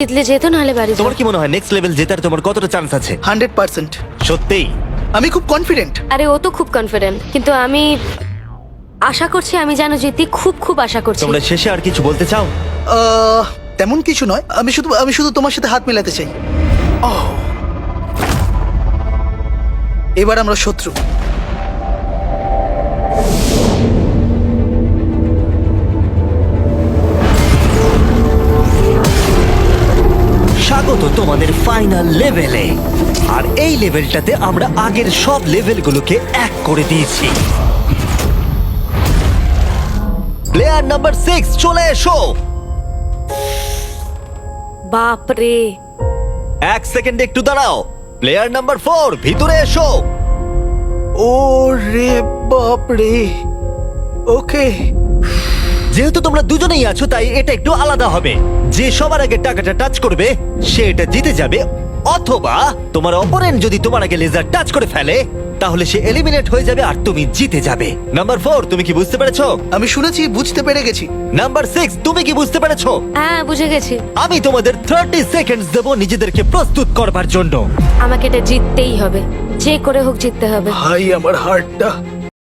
জিতলে যেত, নাহলে বাড়ি যাও। তোমার কি মনে হয় নেক্সট লেভেল জেতার তোমার কতটা চান্স আছে? 100%। সত্যি? আমি খুব কনফিডেন্ট। আরে ও তো খুব কনফিডেন্ট, কিন্তু আমি আশা করছি আমি যেন জিতি, খুব খুব আশা করছি। তোমরা শেষে আর কিছু বলতে চাও? তেমন কিছু নয়, আমি শুধু তোমার সাথে হাত মেলাতে চাই। এবার আমরা শত্রু। স্বাগত তোমাদের ফাইনাল লেভেলে। আর এই লেভেলটাতে আমরা আগের সব লেভেলগুলোকে এক করে দিয়েছি। প্লেয়ার নাম্বার 6 চলে এসো। বাপরে, এক সেকেন্ড একটু দাঁড়াও। প্লেয়ার নাম্বার 4 ভিতরে এসো। ও রে বাপ রে। ওকে, যেহেতু তোমরা দুজনেই আছো তাই এটা একটু আলাদা হবে। যে সবার আগে টাকাটা টাচ করবে সে এটা জিতে যাবে, অথবা তোমার অপোনেন্ট যদি তোমার আগে লেজার টাচ করে ফেলে তাহলে সে এলিমিনেট হয়ে যাবে আর তুমি জিতে যাবে। নাম্বার 4 তুমি কি বুঝতে পেরেছো? আমি শুনেছি, বুঝতে পেরে গেছি। নাম্বার 6 তুমি কি বুঝতে পেরেছো? হ্যাঁ বুঝে গেছি। আমি তোমাদের 30 সেকেন্ডস দেবো নিজেদেরকে প্রস্তুত করবার জন্য। আমাকে এটা জিততেই হবে, যে করে হোক জিততে হবে। ভাই, আমার হার্টটা